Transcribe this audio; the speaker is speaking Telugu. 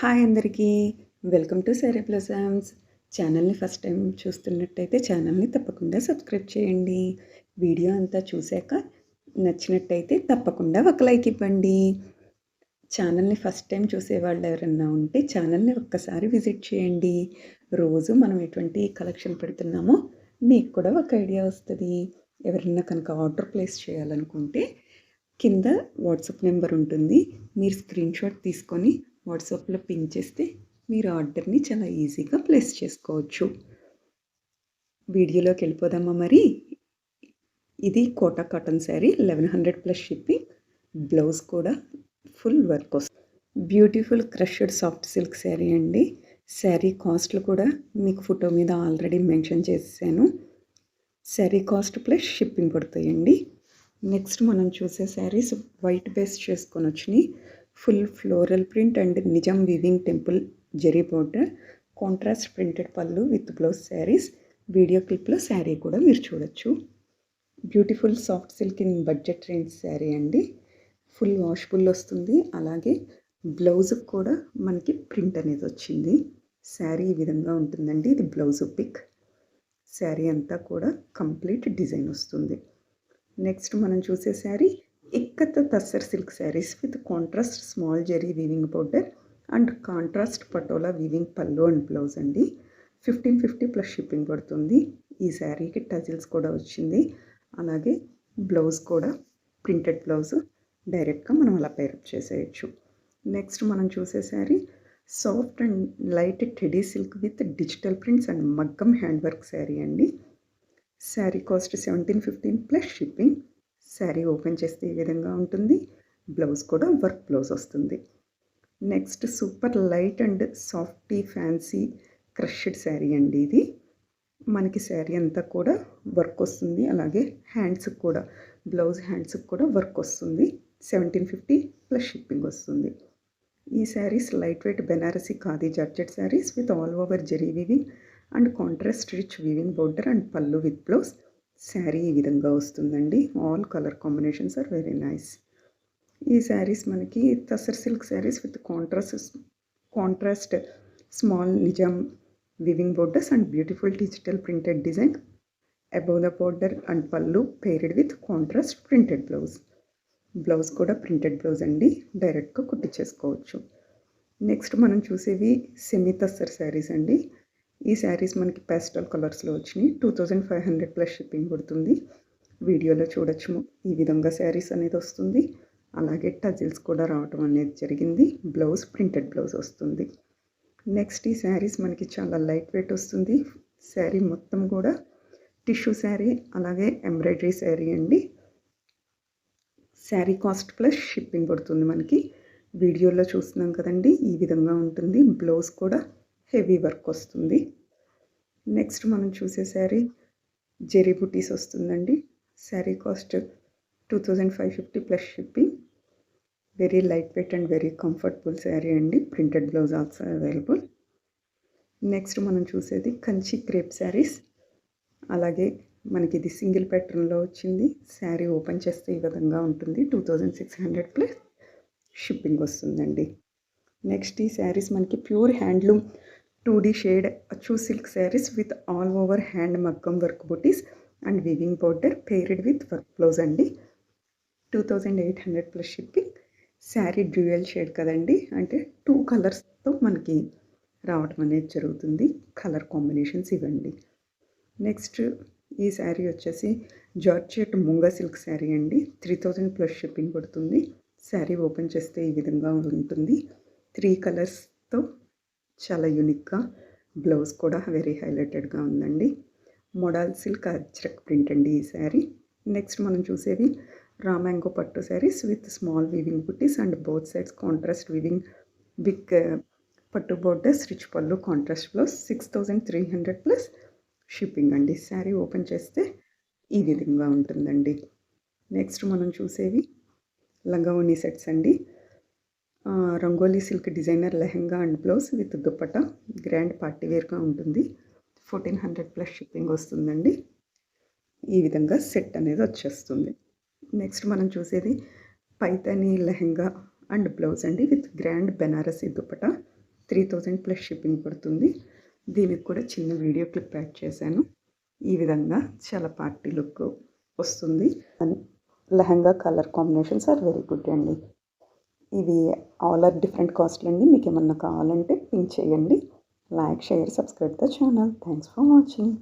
హాయ్ అందరికీ. Welcome to Saree Blossoms. ఛానల్‌ని ఫస్ట్ టైం చూస్తున్నట్టయితే ఛానల్‌ని తప్పకుండా సబ్స్క్రైబ్ చేయండి. వీడియో అంతా చూశాక నచ్చినట్టయితే తప్పకుండా ఒక లైక్ ఇవ్వండి. ఛానల్‌ని ఫస్ట్ టైం చూసేవాళ్ళు ఎవరన్నా ఉంటే ఛానల్‌ని ఒక్కసారి విజిట్ చేయండి. రోజు మనం ఎటువంటి కలెక్షన్ పెడుతున్నామో మీకు కూడా ఒక ఐడియా వస్తది. ఎవరైనా కనుక ఆర్డర్ ప్లేస్ చేయాలనుకుంటే కింద వాట్సాప్ నెంబర్ ఉంటుంది. మీరు స్క్రీన్‌షాట్ తీసుకొని వాట్సాప్‌లో పింగ్ చేస్తే మీరు ఆర్డర్‌ని చాలా ఈజీగా ప్లేస్ చేసుకోవచ్చు. వీడియోలోకి వెళ్ళిపోదామా మరి? ఇది Kota cotton sari 1100 plus shipping. Blouse కూడా ఫుల్ వర్క్ వస్తుంది. Beautiful crushed soft silk sari అండి. శారీ కాస్ట్లు కూడా మీకు ఫోటో మీద ఆల్రెడీ మెన్షన్ చేసేసాను. శారీ కాస్ట్ ప్లస్ షిప్పింగ్ పడతాయండి. నెక్స్ట్ మనం చూసే శారీస్ వైట్ బేస్ చేసుకొని వచ్చినాయి. Full floral print and Nizam weaving temple zari border, contrast printed pallu with blouse saris. Video క్లిప్లో శారీ కూడా మీరు చూడొచ్చు. Beautiful soft silk in budget range sari అండి. ఫుల్ వాషబుల్ వస్తుంది. అలాగే బ్లౌజ్ కూడా మనకి ప్రింట్ అనేది వచ్చింది. శారీ ఈ విధంగా ఉంటుందండి. ఇది బ్లౌజ్ పిక్. శారీ అంతా కూడా కంప్లీట్ డిజైన్ వస్తుంది. నెక్స్ట్ మనం చూసే sari ikat tussar silk saris with contrast small zari weaving border and contrast patola weaving pallu and blouse అండి. 1550 ప్లస్ షిప్పింగ్ పడుతుంది. ఈ శారీకి టజిల్స్ కూడా వచ్చింది. అలాగే బ్లౌజ్ కూడా ప్రింటెడ్ బ్లౌజ్. డైరెక్ట్గా మనం అలా పేరప్ చేసేయచ్చు. నెక్స్ట్ మనం చూసే sari soft and light teddy silk with digital prints and మగ్గం హ్యాండ్ వర్క్ శారీ అండి. Sari cost 1715 plus shipping. Sari open చేస్తే ఈ విధంగా ఉంటుంది. బ్లౌజ్ కూడా వర్క్ బ్లౌజ్ వస్తుంది. Next super light and softy fancy crushed sari అండి. ఇది మనకి శారీ అంతా కూడా వర్క్ వస్తుంది. అలాగే హ్యాండ్స్కి కూడా బ్లౌజ్ హ్యాండ్స్కి కూడా వర్క్ వస్తుంది. 1750 ప్లస్ షిప్పింగ్ వస్తుంది. ఈ saris light weight Banarasi khadi georgette saris with all over zari weaving and contrast rich weaving border and pallu with blouse. Sari ఈ విధంగా వస్తుందండి. All colour combinations are very nice. ఈ శారీస్ మనకి tussar silk saris with contrast small Nizam weaving borders and beautiful digital printed design above the border and pallu paired with contrast printed blouse. Blouse కూడా ప్రింటెడ్ బ్లౌజ్ అండి. డైరెక్ట్గా కుట్టించేసుకోవచ్చు. నెక్స్ట్ మనం చూసేవి సెమీ తస్సర్ శారీస్ అండి. ఈ శారీస్ మనకి పేస్టల్ కలర్స్లో వచ్చినాయి. 2500 ప్లస్ షిప్పింగ్ పడుతుంది. వీడియోలో చూడొచ్చు. ఈ విధంగా శారీస్ అనేది వస్తుంది. అలాగే టజిల్స్ కూడా రావటం అనేది జరిగింది. బ్లౌజ్ ప్రింటెడ్ బ్లౌజ్ వస్తుంది. నెక్స్ట్ ఈ శారీస్ మనకి చాలా లైట్ వెయిట్ వస్తుంది. శారీ మొత్తం కూడా టిష్యూ శారీ అలాగే ఎంబ్రాయిడరీ శారీ అండి. శారీ కాస్ట్ ప్లస్ షిప్పింగ్ పడుతుంది మనకి. వీడియోలో చూస్తున్నాం కదండి, ఈ విధంగా ఉంటుంది. బ్లౌజ్ కూడా హెవీ వర్క్ వస్తుంది. నెక్స్ట్ మనం చూసే శారీ జెరీ బుటీస్ వస్తుందండి. Sari cost 2550 plus shipping. Very light weight and very comfortable sari అండి. Printed blouse also available. Next మనం చూసేది కంచి క్రేప్ శారీస్. అలాగే మనకి ఇది సింగిల్ ప్యాటర్న్లో వచ్చింది. శారీ ఓపెన్ చేస్తే ఈ విధంగా ఉంటుంది. 2600 ప్లస్ షిప్పింగ్ వస్తుందండి. నెక్స్ట్ ఈ శారీస్ మనకి ప్యూర్ హ్యాండ్లూమ్ 2D షేడ్ అచ్చు silk saris with all over hand మగ్గం work buttis and weaving border paired with work blouse అండి. 2800 plus shipping. Sari dual shade కదండి, అంటే 2 కలర్స్తో మనకి రావటం అనేది జరుగుతుంది. కలర్ కాంబినేషన్స్ ఇవ్వండి. నెక్స్ట్ ఈ శారీ వచ్చేసి జార్జెట్ ముంగా సిల్క్ శారీ అండి. 3000 ప్లస్ షిప్పింగ్ పడుతుంది. శారీ ఓపెన్ చేస్తే ఈ విధంగా ఉంటుంది. 3 కలర్స్తో చాలా యూనిక్గా. బ్లౌజ్ కూడా వెరీ హైలైటెడ్గా ఉందండి. మోడల్ సిల్క్ అజ్రక్ ప్రింట్ అండి ఈ శారీ. నెక్స్ట్ మనం చూసేవి రామ్యాంగో pattu saris with small weaving butis and both sides contrast weaving big pattu borders rich pallu contrast blouse. 6300 plus shipping అండి. శారీ ఓపెన్ చేస్తే ఈ విధంగా ఉంటుందండి. నెక్స్ట్ మనం చూసేవి లంగావోణి సెట్స్ అండి. Rangoli silk designer lehenga and blouse with dupatta. Grand పార్టీవేర్గా ఉంటుంది. 1400 ప్లస్ షిప్పింగ్ వస్తుందండి. ఈ విధంగా సెట్ అనేది వచ్చేస్తుంది. నెక్స్ట్ మనం చూసేది పైతానీ లెహంగా అండ్ బ్లౌజ్ అండి with grand Banarasi dupatta. 3000 plus shipping పడుతుంది. దీనికి కూడా చిన్న వీడియో క్లిప్ యాడ్ చేశాను. ఈ విధంగా చాలా పార్టీ లుక్ వస్తుంది. Lehenga colour combinations are very good అండి. ఇవి ఆల్ ఆర్ డిఫరెంట్ కాస్ట్లు అండి. మీకు ఏమన్నా కావాలంటే పింక్ చేయండి. Like, share, subscribe the channel. Thanks for watching.